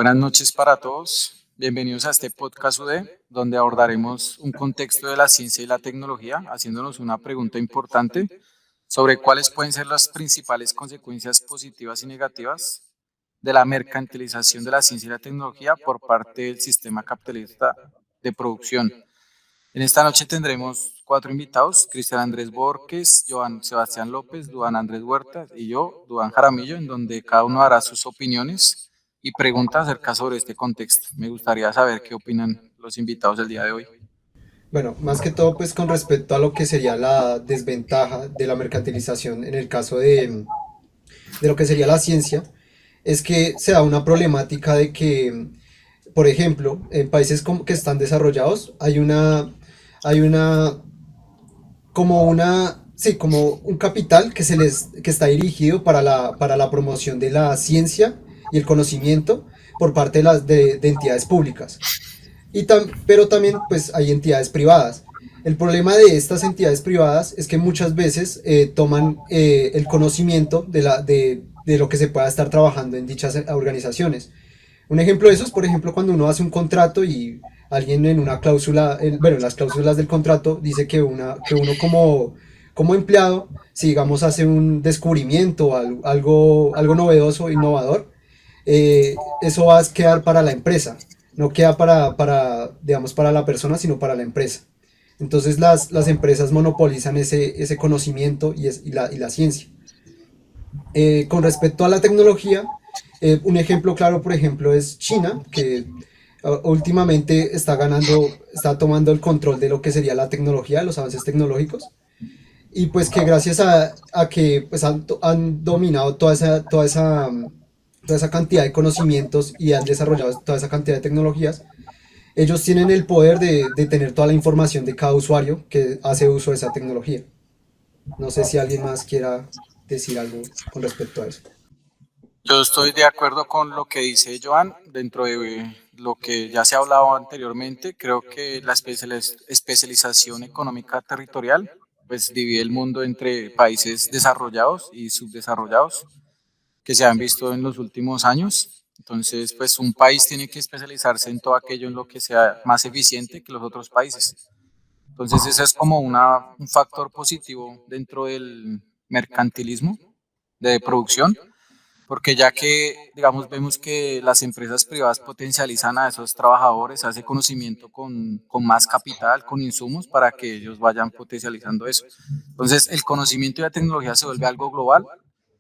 Buenas noches para todos. Bienvenidos a este podcast UD, donde abordaremos un contexto de la ciencia y la tecnología, haciéndonos una pregunta importante sobre cuáles pueden ser las principales consecuencias positivas y negativas de la mercantilización de la ciencia y la tecnología por parte del sistema capitalista de producción. En esta noche tendremos 4 invitados: Cristian Andrés Borges, Joan Sebastián López, Duan Andrés Huerta y yo, Duan Jaramillo, en donde cada uno dará sus opiniones y preguntas acerca sobre este contexto. Me gustaría saber qué opinan los invitados del día de hoy. Bueno, más que todo, pues con respecto a lo que sería la desventaja de la mercantilización en el caso de lo que sería la ciencia, es que se da una problemática de que, por ejemplo, en países como que están desarrollados, hay una, sí, como un capital que está dirigido para la promoción de la ciencia y el conocimiento por parte de entidades públicas. Pero también pues hay entidades privadas. El problema de estas entidades privadas es que muchas veces toman el conocimiento de lo que se pueda estar trabajando en dichas organizaciones. Un ejemplo de eso es, por ejemplo, cuando uno hace un contrato y alguien en una cláusula, bueno, en las cláusulas del contrato dice que uno como empleado, si digamos hace un descubrimiento, algo novedoso, innovador, eso va a quedar para la empresa, no queda digamos, para la persona, sino para la empresa. Entonces las empresas monopolizan ese conocimiento y la ciencia. Con respecto a la tecnología, un ejemplo claro, por ejemplo, es China, que últimamente está tomando el control de lo que sería la tecnología, los avances tecnológicos, y pues que gracias a que pues han dominado toda esa cantidad de conocimientos y han desarrollado toda esa cantidad de tecnologías, ellos tienen el poder de tener toda la información de cada usuario que hace uso de esa tecnología. No sé si alguien más quiera decir algo con respecto a eso. Yo estoy de acuerdo con lo que dice Joan. Dentro de lo que ya se ha hablado anteriormente, creo que la especialización económica territorial pues divide el mundo entre países desarrollados y subdesarrollados, que se han visto en los últimos años. Entonces, pues un país tiene que especializarse en todo aquello en lo que sea más eficiente que los otros países. Entonces, ese es como un factor positivo dentro del mercantilismo de producción, porque ya que, digamos, vemos que las empresas privadas potencializan a esos trabajadores, a ese conocimiento con más capital, con insumos, para que ellos vayan potencializando eso. Entonces, el conocimiento y la tecnología se vuelve algo global,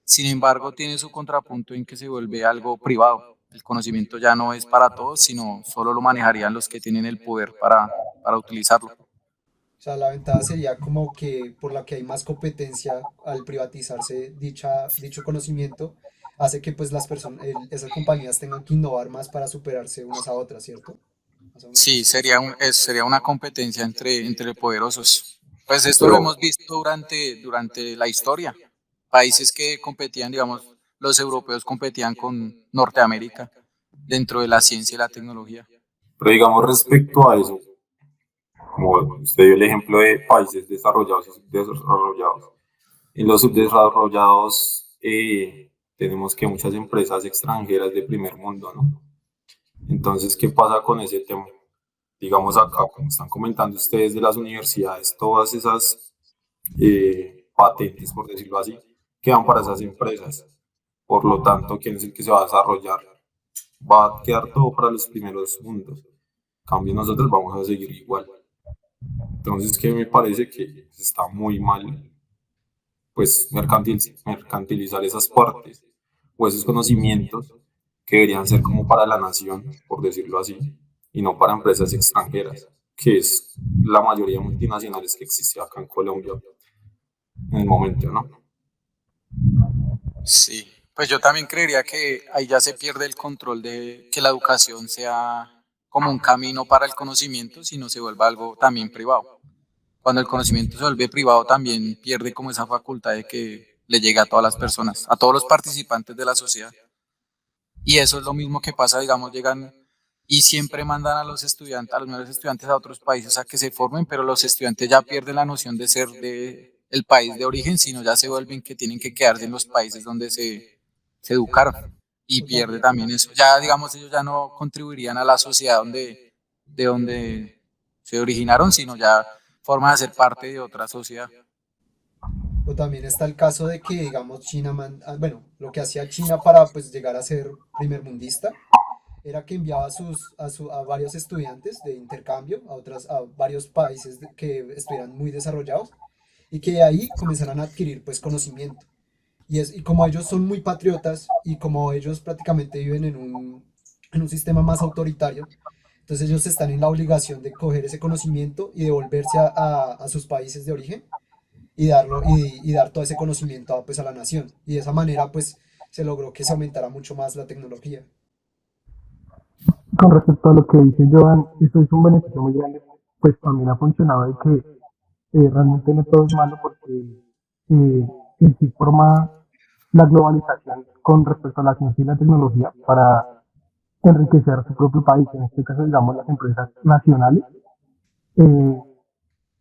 sin embargo, tiene su contrapunto en que se vuelve algo privado. El conocimiento ya no es para todos, sino solo lo manejarían los que tienen el poder para utilizarlo. O sea, la ventaja sería como que por la que hay más competencia al privatizarse dicho conocimiento, hace que pues esas compañías tengan que innovar más para superarse unas a otras, ¿cierto? Más o Sí, menos. sería una competencia entre poderosos. Pues esto lo Pero, hemos visto durante la historia. Países que competían, digamos, los europeos competían con Norteamérica dentro de la ciencia y la tecnología. pero digamos respecto a eso, como usted dio el ejemplo de países desarrollados y subdesarrollados. En los subdesarrollados tenemos que muchas empresas extranjeras de primer mundo, ¿no? Entonces, ¿qué pasa con ese tema? Digamos acá, como están comentando ustedes de las universidades, todas esas patentes, por decirlo así, quedan para esas empresas. Por lo tanto, ¿quién es el que se va a desarrollar? Va a quedar todo para los primeros mundos. En cambio, nosotros vamos a seguir igual. Entonces, que me parece que está muy mal, pues, mercantilizar esas partes o esos conocimientos que deberían ser como para la nación, por decirlo así, y no para empresas extranjeras, que es la mayoría de multinacionales que existe acá en Colombia en el momento, ¿no? Sí, pues yo también creería que ahí ya se pierde el control de que la educación sea como un camino para el conocimiento, sino se vuelva algo también privado. Cuando el conocimiento se vuelve privado, también pierde como esa facultad de que le llegue a todas las personas, a todos los participantes de la sociedad. Y eso es lo mismo que pasa, digamos, llegan y siempre mandan a los estudiantes, a los mejores estudiantes a otros países a que se formen, pero los estudiantes ya pierden la noción de ser de el país de origen, sino ya se vuelven que tienen que quedarse en los países donde se educaron. y O pierde también, también eso. Ya, digamos, ellos ya no contribuirían a la sociedad de donde se originaron, sino ya forman a ser parte de otra sociedad. o también está el caso de que, digamos, bueno, lo que hacía China para pues llegar a ser primermundista era que enviaba a varios estudiantes de intercambio a varios países que estuvieran muy desarrollados y que de ahí comenzaran a adquirir pues conocimiento. Y como ellos son muy patriotas y como ellos prácticamente viven en un sistema más autoritario, entonces ellos están en la obligación de coger ese conocimiento y devolverse a sus países de origen y dar todo ese conocimiento pues, a la nación. Y de esa manera pues se logró que se aumentara mucho más la tecnología. Con respecto a lo que dice Joan, eso es un beneficio muy grande, pues también ha funcionado de que realmente no todo es malo porque en sí forma la globalización con respecto a la ciencia y la tecnología para enriquecer su propio país, en este caso digamos las empresas nacionales, eh,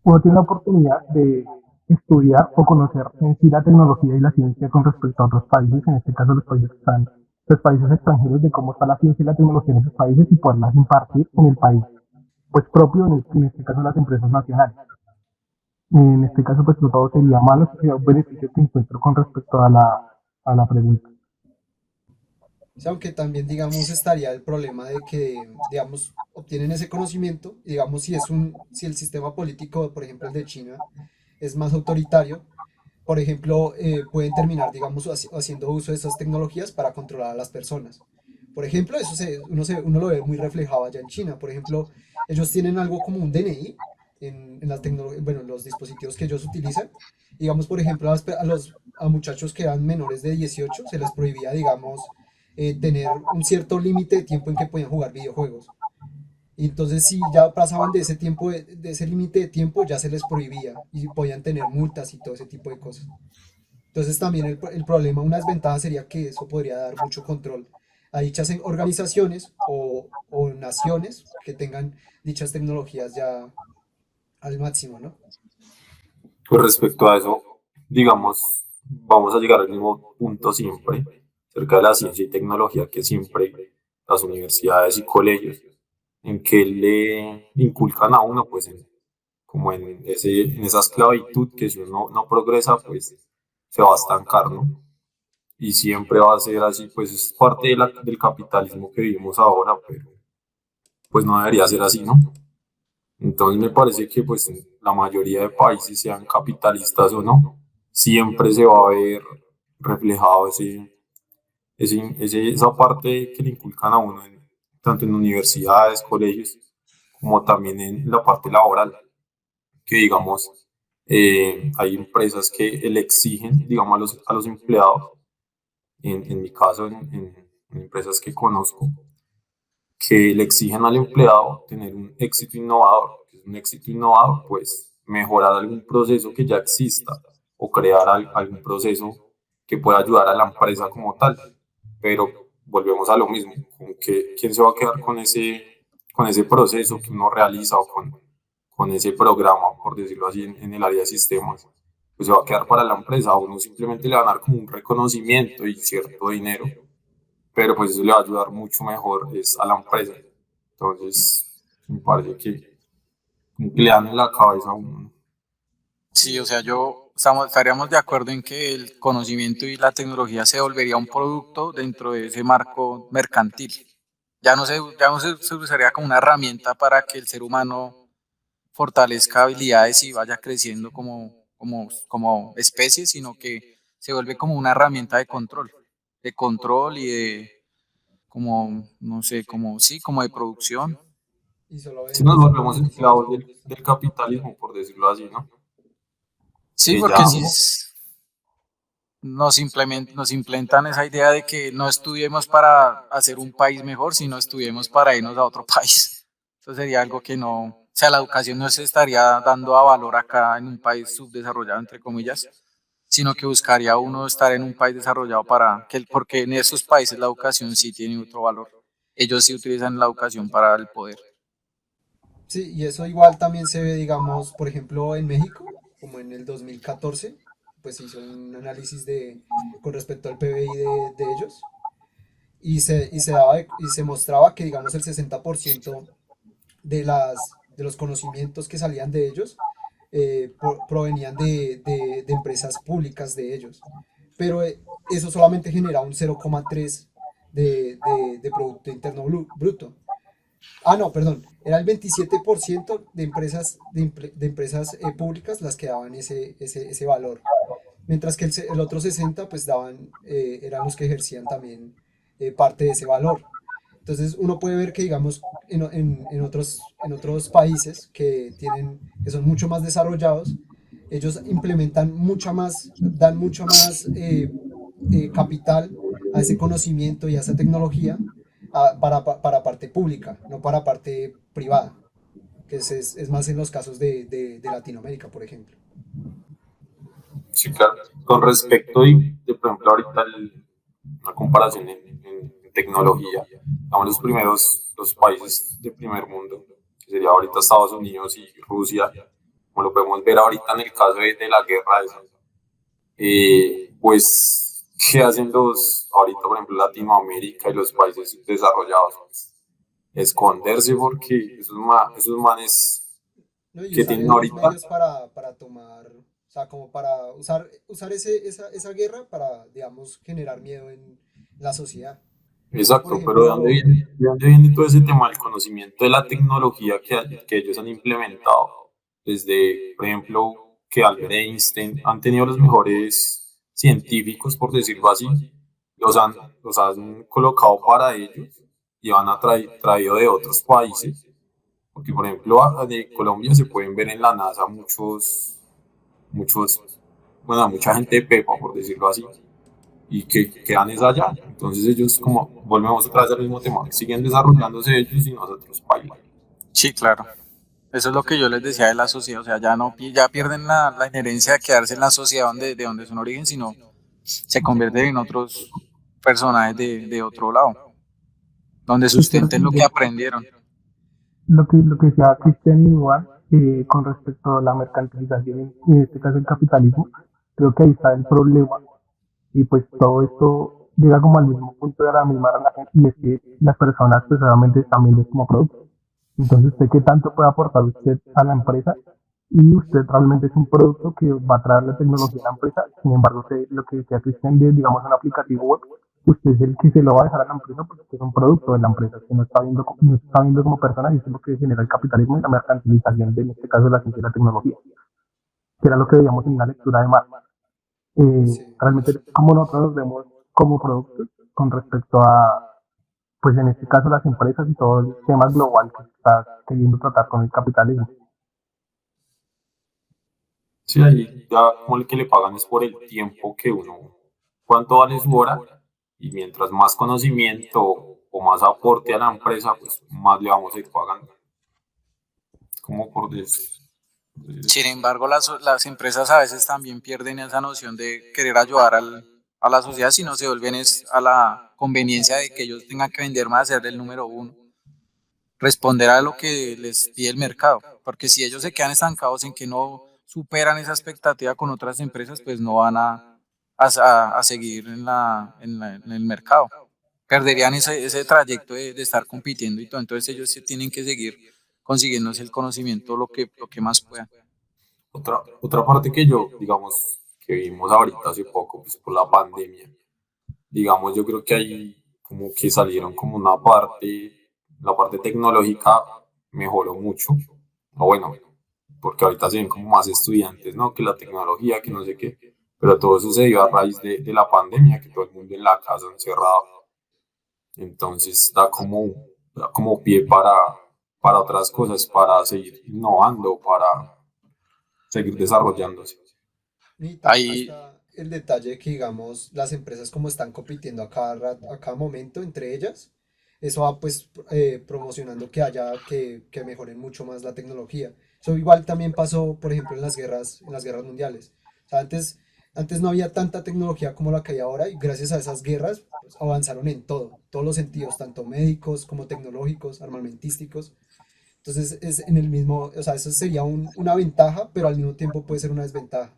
uno tiene la oportunidad de estudiar o conocer en sí la tecnología y la ciencia con respecto a otros países, en este caso los países extranjeros, de cómo está la ciencia y la tecnología en esos países y poderlas impartir en el país, pues propio, en este caso las empresas nacionales. En este caso, pues no todo sería malo, sería un beneficio que encuentro con respecto a la pregunta. O sea, aunque también, digamos, estaría el problema de que, digamos, obtienen ese conocimiento, y digamos, si el sistema político, por ejemplo, el de China, es más autoritario, por ejemplo, pueden terminar, digamos, haciendo uso de esas tecnologías para controlar a las personas. Por ejemplo, uno lo ve muy reflejado allá en China. Por ejemplo, ellos tienen algo como un DNI en las bueno, en los dispositivos que ellos utilizan. Digamos, por ejemplo, a muchachos que eran menores de 18 se les prohibía, digamos, tener un cierto límite de tiempo en que podían jugar videojuegos. Y entonces si ya pasaban de ese tiempo, de ese límite de tiempo, ya se les prohibía y podían tener multas y todo ese tipo de cosas. Entonces también el problema, una desventaja sería que eso podría dar mucho control a dichas organizaciones o naciones que tengan dichas tecnologías ya al máximo, ¿no? Pues respecto a eso, digamos, vamos a llegar al mismo punto siempre, acerca de la ciencia y tecnología, que siempre las universidades y colegios, en que le inculcan a uno, pues, como en esa esclavitud, que si uno no progresa, pues, se va a estancar, ¿no? Y siempre va a ser así, pues, es parte del capitalismo que vivimos ahora, pero, pues, no debería ser así, ¿no? Entonces me parece que pues la mayoría de países, sean capitalistas o no, siempre se va a ver reflejado esa parte que le inculcan a uno, tanto en universidades, colegios, como también en la parte laboral, que digamos, hay empresas que le exigen, digamos, a los empleados, en mi caso, en empresas que conozco, que le exigen al empleado tener un éxito innovador. ¿Que es un éxito innovador? Pues mejorar algún proceso que ya exista o crear algún proceso que pueda ayudar a la empresa como tal. Pero volvemos a lo mismo, con que, ¿quién se va a quedar con ese proceso que uno realiza o con ese programa, por decirlo así, en el área de sistemas? Pues se va a quedar para la empresa, a uno simplemente le van a dar como un reconocimiento y cierto dinero, pero pues eso le va a ayudar mucho mejor es a la empresa. Entonces, me parece que como que le dan en la cabeza a uno. Sí, o sea, estaríamos de acuerdo en que el conocimiento y la tecnología se volvería un producto dentro de ese marco mercantil. Ya no se usaría como una herramienta para que el ser humano fortalezca habilidades y vaya creciendo como especie, sino que se vuelve como una herramienta de control y de como, no sé, como sí, como de producción. Si nos Y solo volvemos beneficiados esclavos ellos. del capitalismo, por decirlo así, ¿no? Sí, Que ya, porque si nos implementan esa idea de que no estudiemos para hacer un país mejor, sino estudiemos para irnos a otro país. Eso sería algo que no, o sea, la educación no se estaría dando a valor acá en un país subdesarrollado, entre comillas, sino que buscaría uno estar en un país desarrollado porque en esos países la educación sí tiene otro valor. Ellos sí utilizan la educación para el poder. Sí, y eso igual también se ve, digamos, por ejemplo, en México, como en el 2014, pues se hizo un análisis con respecto al PBI de ellos. y se mostraba que, digamos, el 60% de los conocimientos que salían de ellos provenían de empresas públicas de ellos. Pero eso solamente genera un 0,3 de Producto Interno Bruto. Ah, no, perdón, era el 27% de empresas públicas las que daban ese valor, mientras que el otro 60 pues eran los que ejercían también parte de ese valor. Entonces uno puede ver que, digamos, en otros países que son mucho más desarrollados, ellos implementan dan mucho más capital a ese conocimiento y a esa tecnología para parte pública, no para parte privada, que es más en los casos de Latinoamérica, por ejemplo. Sí, claro. Con respecto por ejemplo, ahorita una comparación en tecnología, vamos los países de primer mundo, que sería ahorita Estados Unidos y Rusia, como lo podemos ver ahorita en el caso de la guerra esa, pues, ¿qué hacen ahorita, por ejemplo, Latinoamérica y los países desarrollados? Pues, esconderse porque esos manes ¿No? Y que usar tienen los ahorita. medios para tomar, o sea, como para usar esa guerra para, digamos, generar miedo en la sociedad. Eso, por Exacto, pero ejemplo, de dónde viene todo ese tema del conocimiento de la tecnología que ellos han implementado? Desde, por ejemplo, que Albert Einstein han tenido los mejores científicos, por decirlo así, los han, los han colocado para ellos y van a traído de otros países. Porque, por ejemplo, de Colombia se pueden ver en la NASA muchos, bueno, mucha gente de Pepa, por decirlo así, y que quedan es allá. Entonces ellos, como volvemos otra vez al mismo tema, siguen desarrollándose ellos y nosotros bailan. Sí, claro. Eso es lo que yo les decía de la sociedad, o sea, ya no ya pierden la inherencia de quedarse en la sociedad de donde son origen, sino se convierten en otros personajes de otro lado, donde Sí, claro, sustenten lo que aprendieron. lo que decía Cristian igual con respecto a la mercantilización y en este caso el capitalismo, creo que ahí está el problema y pues todo esto llega como al mismo punto de la misma relación y es que las personas pues realmente también es como producto. Entonces, ¿usted qué tanto puede aportar usted a la empresa? Y usted realmente es un producto que va a traer la tecnología a la empresa. Sin embargo, usted, lo que decía Cristian, digamos, un aplicativo web, usted es el que se lo va a dejar a la empresa porque usted es un producto de la empresa, que no está viendo como persona y eso es lo que genera el capitalismo y la mercantilización, en este caso, de la ciencia y la tecnología, que era lo que veíamos en una lectura de Marx. sí. Realmente, como nosotros nos vemos como productos con respecto a, pues en este caso, las empresas y todo el tema global que está queriendo tratar con el capitalismo. Sí, ahí ya como el que le pagan es por el tiempo que uno, cuánto vale su hora, y mientras más conocimiento o más aporte a la empresa, pues más le vamos a ir pagando. Como por decir Sin eso. embargo, las empresas a veces también pierden esa noción de querer ayudar a la sociedad, sino se vuelven a la conveniencia de que ellos tengan que vender más, ser el número uno, responder a lo que les pide el mercado, porque si ellos se quedan estancados en que no superan esa expectativa con otras empresas, pues no van a seguir en el mercado. Perderían ese trayecto de estar compitiendo y todo, entonces ellos sí tienen que seguir consiguiéndose el conocimiento lo que más puedan. Otra parte que digamos, que vimos ahorita hace poco, pues por la pandemia, digamos, yo creo que ahí como que salieron como la parte tecnológica mejoró mucho, o bueno, porque ahorita se ven como más estudiantes, ¿no? Que la tecnología, que no sé qué, pero todo eso se dio a raíz de la pandemia, que todo el mundo en la casa encerrado, entonces da como pie para otras cosas, para seguir innovando, para seguir desarrollándose. Y también Ahí, está el detalle que, digamos, las empresas como están compitiendo a cada momento entre ellas, eso va pues promocionando que mejoren mucho más la tecnología. Eso igual también pasó, por ejemplo, en las guerras mundiales. O sea, antes no había tanta tecnología como la que hay ahora y gracias a esas guerras pues, avanzaron en todo, todos los sentidos, tanto médicos como tecnológicos, armamentísticos. Entonces es en el mismo, o sea, eso sería una ventaja, pero al mismo tiempo puede ser una desventaja.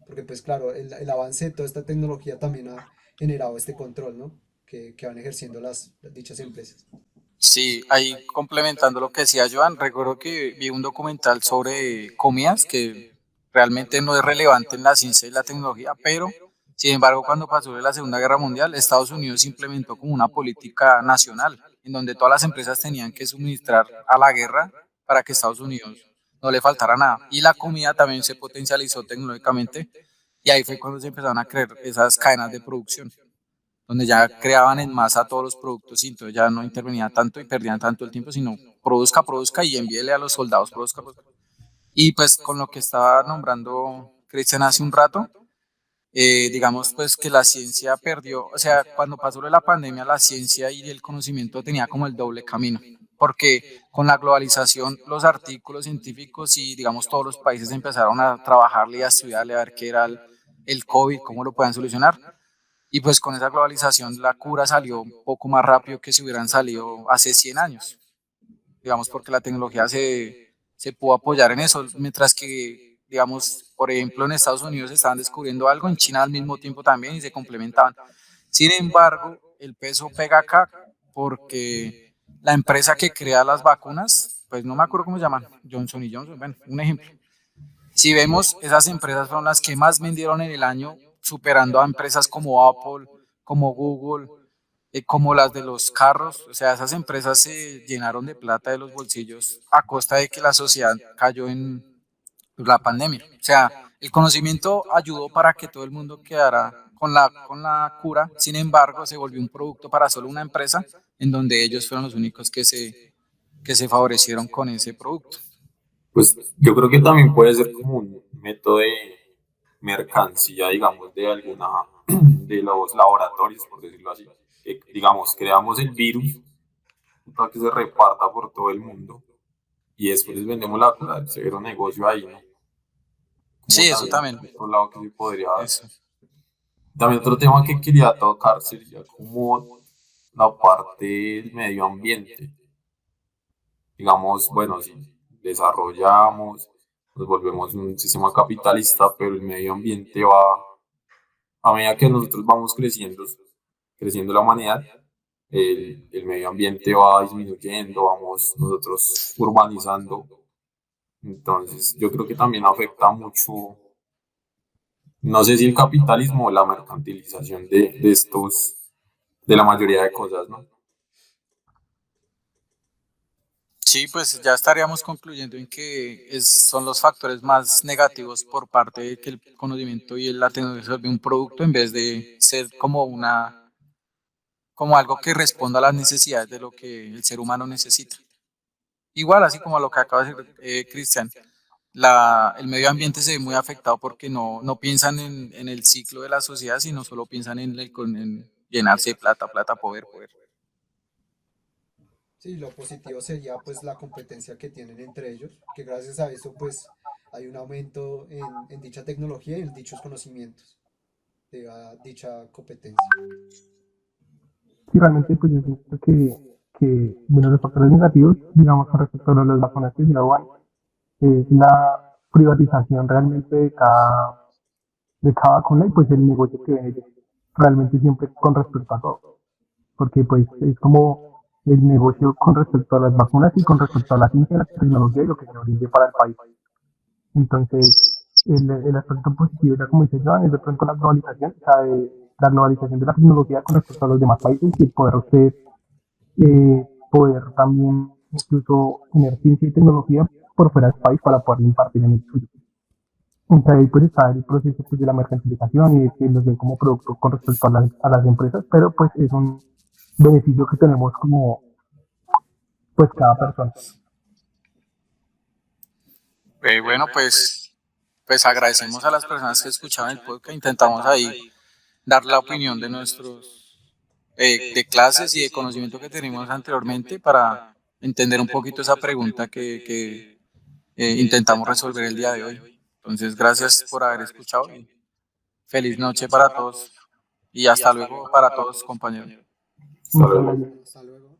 Porque pues claro, el avance de toda esta tecnología también ha generado este control, ¿no? que van ejerciendo dichas empresas. Sí, ahí complementando lo que decía Joan, recuerdo que vi un documental sobre comidas que realmente no es relevante en la ciencia y la tecnología, pero sin embargo cuando pasó la Segunda Guerra Mundial, Estados Unidos implementó como una política nacional en donde todas las empresas tenían que suministrar a la guerra para que Estados Unidos no le faltara nada. Y la comida también se potencializó tecnológicamente y ahí fue cuando se empezaron a crear esas cadenas de producción donde ya creaban en masa todos los productos y entonces ya no intervenía tanto y perdían tanto el tiempo, sino produzca, produzca y envíele a los soldados, produzca, produzca. Y pues con lo que estaba nombrando Cristian hace un rato, digamos pues que la ciencia perdió, o sea, cuando pasó lo de la pandemia, la ciencia y el conocimiento tenía como el doble camino, porque con la globalización los artículos científicos y digamos todos los países empezaron a trabajarle y a estudiarle a ver qué era el COVID, cómo lo puedan solucionar. Y pues con esa globalización la cura salió un poco más rápido que si hubieran salido hace 100 años, digamos, porque la tecnología se pudo apoyar en eso, mientras que, digamos, por ejemplo, en Estados Unidos estaban descubriendo algo, en China al mismo tiempo también y se complementaban. Sin embargo, el peso pega acá porque la empresa que crea las vacunas, pues no me acuerdo cómo se llaman, Johnson y Johnson, bueno, un ejemplo. Si vemos, esas empresas fueron las que más vendieron en el año, superando a empresas como Apple, como Google, como las de los carros. O sea, esas empresas se llenaron de plata de los bolsillos a costa de que la sociedad cayó en la pandemia. O sea, el conocimiento ayudó para que todo el mundo quedara con la cura, sin embargo, se volvió un producto para solo una empresa, en donde ellos fueron los únicos que se favorecieron con ese producto. Pues yo creo que también puede ser como un método de mercancía, digamos, de alguna, de los laboratorios, por decirlo así. Que, digamos, creamos el virus para que se reparta por todo el mundo y después les vendemos la cura, el severo negocio ahí, ¿no? Como Sí, eso también, también. otro lado que se podría dar. Eso. También otro tema que quería tocar sería como la parte del medio ambiente. Digamos, bueno, si desarrollamos, nos volvemos un sistema capitalista, pero el medio ambiente va, a medida que nosotros vamos creciendo la humanidad, el medio ambiente va disminuyendo, vamos nosotros urbanizando. Entonces, yo creo que también afecta mucho, no sé si el capitalismo o la mercantilización de estos, de la mayoría de cosas, ¿no? Sí, pues ya estaríamos concluyendo en que son los factores más negativos por parte de que el conocimiento y la tecnología se vuelve un producto en vez de ser como como algo que responda a las necesidades de lo que el ser humano necesita. Igual, así como lo que acaba de decir Cristian, el medio ambiente se ve muy afectado porque no piensan en el ciclo de la sociedad, sino solo piensan en llenarse de plata, plata, poder, poder. Sí, lo positivo sería pues la competencia que tienen entre ellos, que gracias a eso pues hay un aumento en dicha tecnología y en dichos conocimientos de dicha competencia. Sí, realmente pues yo siento bueno, los factores negativos, digamos, con respecto a las vacunas que se van, es la privatización realmente de cada vacuna y pues el negocio que ven ellos realmente siempre con respecto a todo. Porque pues es como el negocio con respecto a las vacunas y con respecto a la ciencia, la tecnología y lo que se brinde para el país. Entonces, el aspecto positivo, ya como dice Joan, es de pronto la globalización, o sea, la globalización de la tecnología con respecto a los demás países y el poder usted poder también incluso tener ciencia y tecnología por fuera del país para poder impartir en el suyo. Entonces ahí pues está el proceso pues, de la mercantilización y de que los ven como producto con respecto a las empresas, pero pues es un beneficio que tenemos como pues cada persona. Bueno, pues agradecemos a las personas que escuchaban el podcast, intentamos ahí dar la opinión de nuestros de clases y de conocimiento que tenemos anteriormente para entender un poquito esa pregunta que intentamos resolver el día de hoy. Entonces, gracias por haber escuchado y feliz noche para todos y hasta luego para todos, compañeros. Hasta Muchas luego. gracias. Hasta luego.